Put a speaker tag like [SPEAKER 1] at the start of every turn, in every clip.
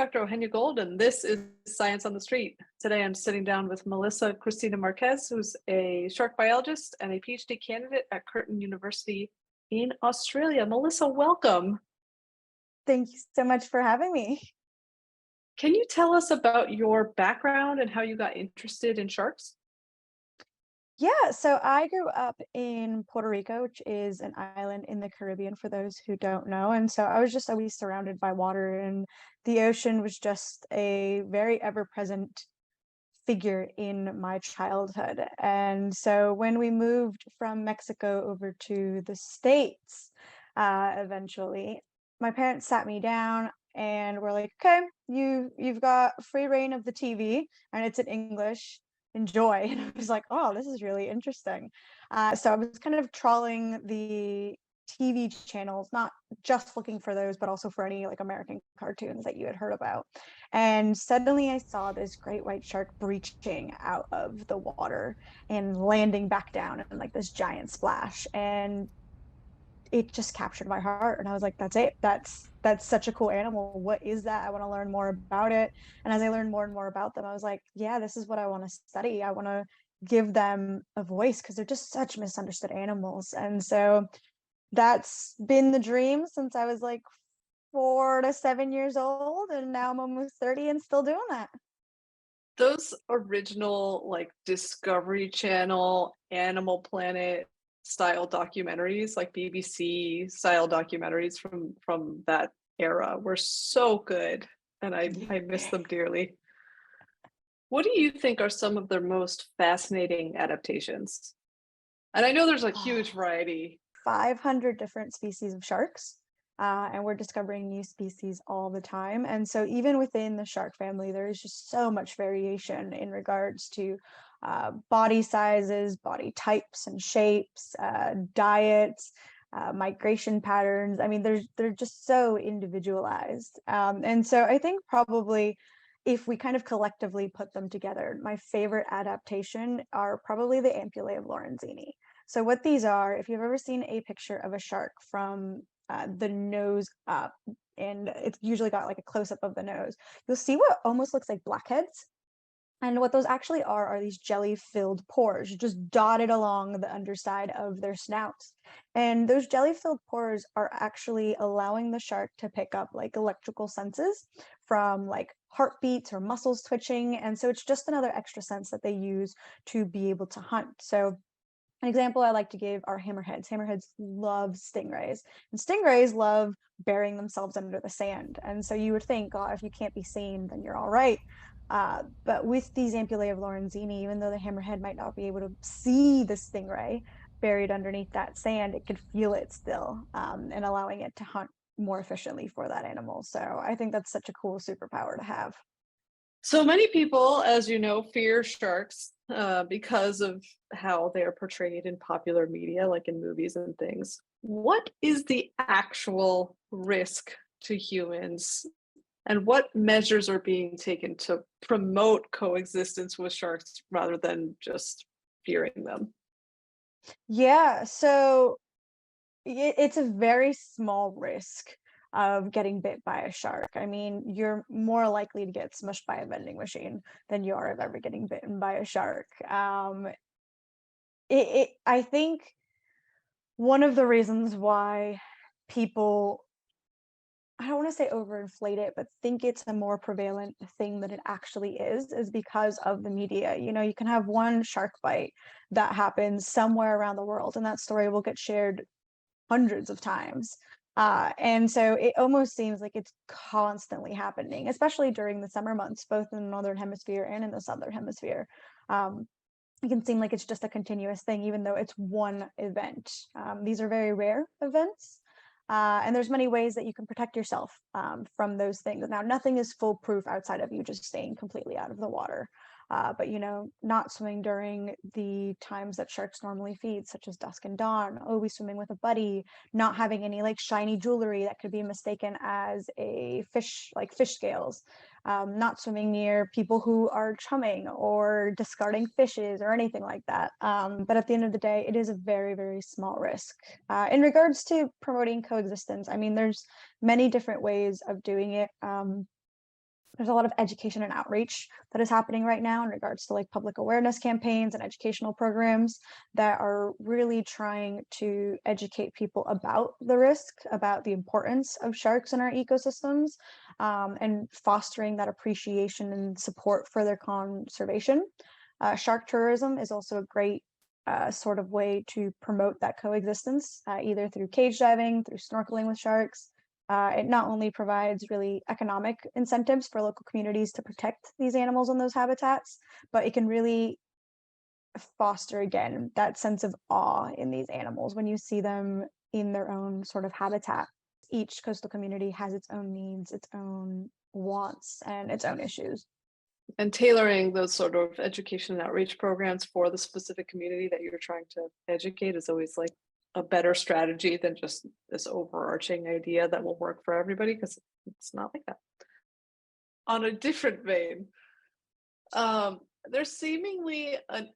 [SPEAKER 1] Dr. Eugenia Gold, and this is Science on the Street. Today I'm sitting down with Melissa Cristina Márquez, who's a shark biologist and a PhD candidate at Curtin University in Australia. Melissa, welcome.
[SPEAKER 2] Thank you so much for having me.
[SPEAKER 1] Can you tell us about your background and how you got interested in sharks?
[SPEAKER 2] Yeah, so I grew up in Puerto Rico, which is an island in the Caribbean for those who don't know. And so I was just always surrounded by water, and the ocean was just a very ever-present figure in my childhood. And so when we moved from Mexico over to the States, eventually, my parents sat me down and were like, "Okay, you've got free reign of the TV, and it's in English. Enjoy." And I was like, "Oh, this is really interesting." So I was kind of trawling the TV channels, not just looking for those, but also for any like American cartoons that you had heard about. And suddenly I saw this great white shark breaching out of the water and landing back down in like this giant splash. And it just captured my heart. And I was like, that's it. That's such a cool animal. What is that? I want to learn more about it. And as I learned more and more about them, I was like, yeah, this is what I want to study. I want to give them a voice because they're just such misunderstood animals. And so that's been the dream since I was like 4 to 7 years old, and now I'm almost 30 and still doing that.
[SPEAKER 1] Those original like Discovery Channel, Animal Planet style documentaries, like BBC style documentaries from that era were so good, and I miss them dearly. What do you think are some of their most fascinating adaptations? And I know there's a huge
[SPEAKER 2] Oh,
[SPEAKER 1] variety.
[SPEAKER 2] 500 different species of sharks. And we're discovering new species all the time. And so, even within the shark family, there is just so much variation in regards to body sizes, body types and shapes, diets, migration patterns. I mean, they're just so individualized. And so, I think probably if we kind of collectively put them together, my favorite adaptation are probably the ampullae of Lorenzini. So what these are, if you've ever seen a picture of a shark from the nose up, and it's usually got like a close up of the nose, you'll see what almost looks like blackheads. And what those actually are these jelly-filled pores just dotted along the underside of their snouts. And those jelly-filled pores are actually allowing the shark to pick up like electrical senses from like heartbeats or muscles twitching. And so it's just another extra sense that they use to be able to hunt. So an example I like to give are hammerheads. Hammerheads love stingrays, and stingrays love burying themselves under the sand. And so you would think, oh, if you can't be seen, then you're all right. But with these ampullae of Lorenzini, even though the hammerhead might not be able to see the stingray buried underneath that sand, it could feel it still, and allowing it to hunt more efficiently for that animal. So I think that's such a cool superpower to have.
[SPEAKER 1] So many people, as you know, fear sharks because of how they are portrayed in popular media, like in movies and things. What is the actual risk to humans, and what measures are being taken to promote coexistence with sharks rather than just fearing them?
[SPEAKER 2] Yeah, so it's a very small risk of getting bit by a shark. I mean, you're more likely to get smushed by a vending machine than you are of ever getting bitten by a shark. I think one of the reasons why people, I don't want to say overinflate it, but think it's a more prevalent thing than it actually is because of the media. You know, you can have one shark bite that happens somewhere around the world, and that story will get shared hundreds of times. And so it almost seems like it's constantly happening, especially during the summer months, both in the northern hemisphere and in the southern hemisphere. Um, it can seem like it's just a continuous thing, even though it's one event. These are very rare events. And there's many ways that you can protect yourself from those things. Now, nothing is foolproof outside of you just staying completely out of the water. But you know, not swimming during the times that sharks normally feed, such as dusk and dawn, always swimming with a buddy, not having any like shiny jewelry that could be mistaken as a fish, like fish scales, not swimming near people who are chumming or discarding fishes or anything like that. But at the end of the day, it is a very, very small risk. In regards to promoting coexistence, I mean, there's many different ways of doing it. There's a lot of education and outreach that is happening right now in regards to like public awareness campaigns and educational programs that are really trying to educate people about the risk, about the importance of sharks in our ecosystems, and fostering that appreciation and support for their conservation. Shark tourism is also a great sort of way to promote that coexistence, either through cage diving, through snorkeling with sharks. It not only provides really economic incentives for local communities to protect these animals in those habitats, but it can really foster, again, that sense of awe in these animals when you see them in their own sort of habitat. Each coastal community has its own needs, its own wants, and its own issues.
[SPEAKER 1] And tailoring those sort of education and outreach programs for the specific community that you're trying to educate is always like a better strategy than just this overarching idea that will work for everybody, because it's not like that. On a different vein, there's seemingly an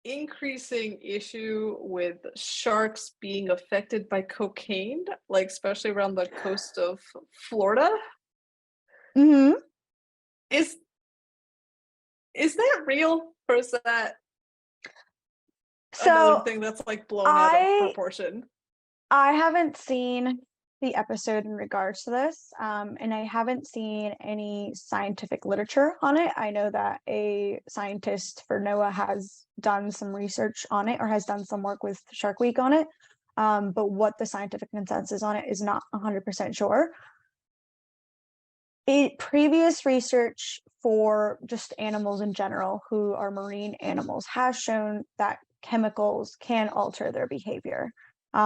[SPEAKER 1] increasing issue with sharks being affected by cocaine, like especially around the coast of Florida.
[SPEAKER 2] Mm-hmm.
[SPEAKER 1] Is that real, or is that another
[SPEAKER 2] So
[SPEAKER 1] thing that's like blown out of proportion?
[SPEAKER 2] I haven't seen the episode in regards to this, and I haven't seen any scientific literature on it. I know that a scientist for NOAA has done some research on it, or has done some work with Shark Week on it, but what the scientific consensus on it is not 100% sure. Previous research for just animals in general who are marine animals has shown that chemicals can alter their behavior,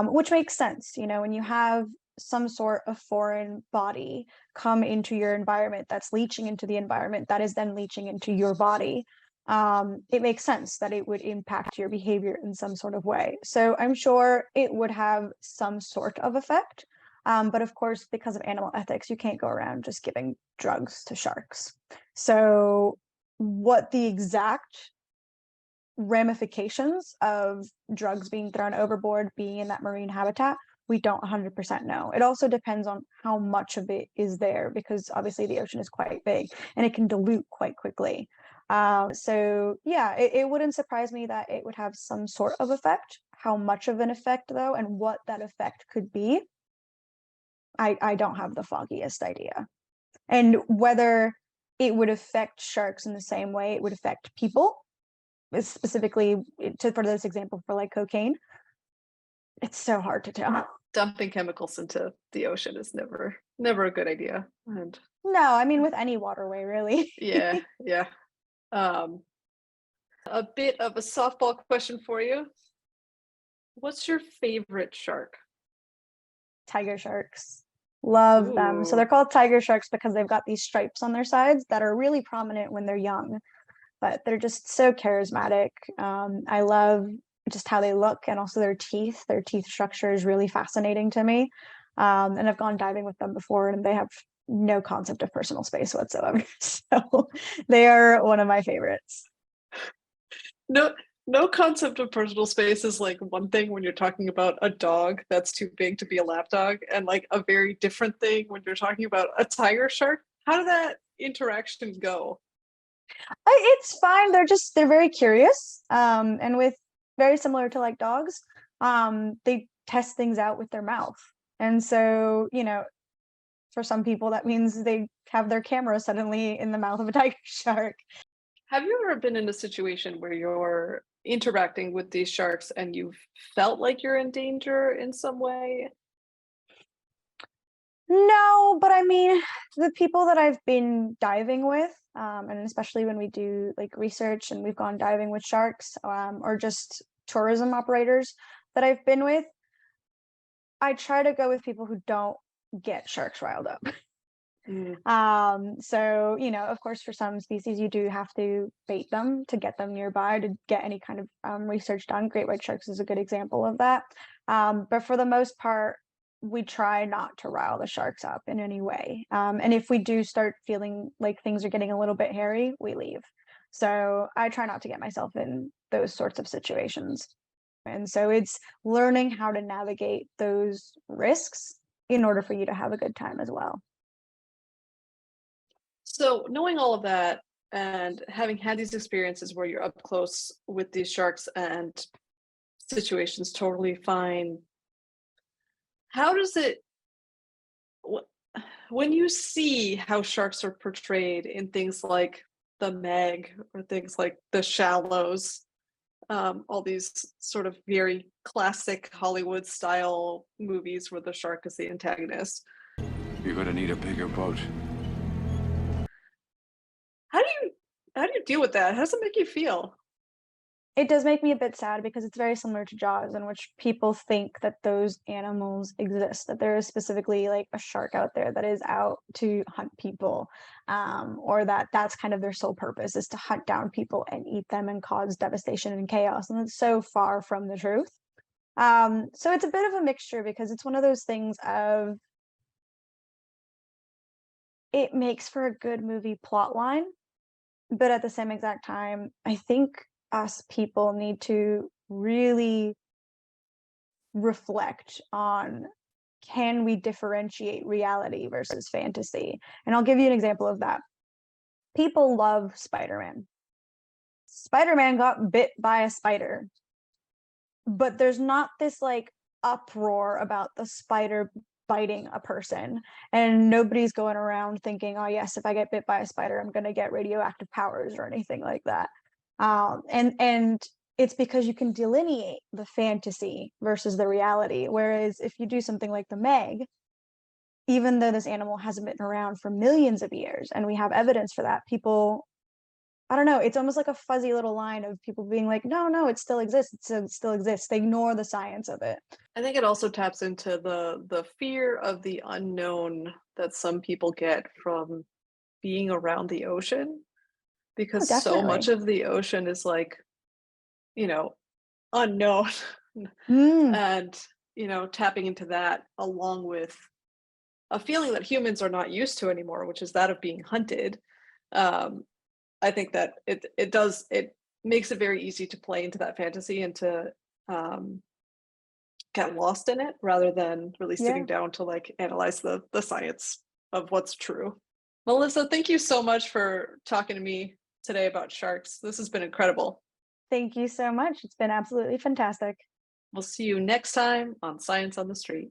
[SPEAKER 2] which makes sense. You know, when you have some sort of foreign body come into your environment that's leaching into the environment that is then leaching into your body, it makes sense that it would impact your behavior in some sort of way. So I'm sure it would have some sort of effect. But of course, because of animal ethics, you can't go around just giving drugs to sharks. So what the exact ramifications of drugs being thrown overboard, being in that marine habitat, we don't 100% know. It also depends on how much of it is there, because obviously the ocean is quite big and it can dilute quite quickly. So yeah, it wouldn't surprise me that it would have some sort of effect. How much of an effect, though, and what that effect could be, I don't have the foggiest idea. And whether it would affect sharks in the same way it would affect people, specifically for this example for like cocaine, it's so hard to tell.
[SPEAKER 1] Dumping chemicals into the ocean is never a good idea. And
[SPEAKER 2] No, I mean with any waterway, really.
[SPEAKER 1] yeah. A bit of a softball question for you. What's your favorite shark?
[SPEAKER 2] Tiger sharks. Love them. So
[SPEAKER 1] Ooh.
[SPEAKER 2] they're called tiger sharks because they've got these stripes on their sides that are really prominent when they're young, but they're just so charismatic. I love just how they look, and also their teeth. Their teeth structure is really fascinating to me. And I've gone diving with them before, and they have no concept of personal space whatsoever. So they are one of my favorites.
[SPEAKER 1] No concept of personal space is like one thing when you're talking about a dog that's too big to be a lap dog, and like a very different thing when you're talking about a tiger shark. How did that interaction go?
[SPEAKER 2] It's fine. They're very curious. And with very similar to like dogs, they test things out with their mouth. And so, you know, for some people that means they have their camera suddenly in the mouth of a tiger shark.
[SPEAKER 1] Have you ever been in a situation where you're interacting with these sharks and you've felt like you're in danger in some way?
[SPEAKER 2] No, but I mean, the people that I've been diving with, and especially when we do like research and we've gone diving with sharks, or just tourism operators that I've been with, I try to go with people who don't get sharks riled up. So, you know, of course, for some species, you do have to bait them to get them nearby to get any kind of research done. Great white sharks is a good example of that. But for the most part, we try not to rile the sharks up in any way. And if we do start feeling like things are getting a little bit hairy, we leave. So I try not to get myself in those sorts of situations. And so it's learning how to navigate those risks in order for you to have a good time as well.
[SPEAKER 1] So knowing all of that and having had these experiences where you're up close with these sharks and situations totally fine, how does it wh- when you see how sharks are portrayed in things like The Meg or things like The Shallows, all these sort of very classic Hollywood style movies where the shark is the antagonist.
[SPEAKER 3] You're gonna need a bigger boat.
[SPEAKER 1] How do you how do you deal with that? How does it make you feel?
[SPEAKER 2] It does make me a bit sad because it's very similar to Jaws, in which people think that those animals exist, that there is specifically like a shark out there that is out to hunt people, or that that's kind of their sole purpose is to hunt down people and eat them and cause devastation and chaos. And it's so far from the truth. So it's a bit of a mixture because it's one of those things of it makes for a good movie plot line, but at the same exact time, I think us people need to really reflect on, can we differentiate reality versus fantasy? And I'll give you an example of that. People love Spider-Man. Spider-Man got bit by a spider, but there's not this like uproar about the spider biting a person, and nobody's going around thinking, oh yes, if I get bit by a spider I'm going to get radioactive powers or anything like that. And it's because you can delineate the fantasy versus the reality, whereas if you do something like The Meg, even though this animal hasn't been around for millions of years and we have evidence for that, people, I don't know, it's almost like a fuzzy little line of people being like, no, no, it still exists. It still exists. They ignore the science of it.
[SPEAKER 1] I think it also taps into the fear of the unknown that some people get from being around the ocean,
[SPEAKER 2] Oh,
[SPEAKER 1] because so much
[SPEAKER 2] definitely.
[SPEAKER 1] of the ocean is like, you know, unknown.
[SPEAKER 2] Mm,
[SPEAKER 1] And, tapping into that along with a feeling that humans are not used to anymore, which is that of being hunted. Um, I think that it makes it very easy to play into that fantasy and to um, get lost in it rather than really sitting
[SPEAKER 2] yeah.
[SPEAKER 1] down to like analyze the science of what's true. Melissa, thank you so much for talking to me today about sharks. This has been incredible.
[SPEAKER 2] Thank you so much. It's been absolutely fantastic.
[SPEAKER 1] We'll see you next time on Science on the Street.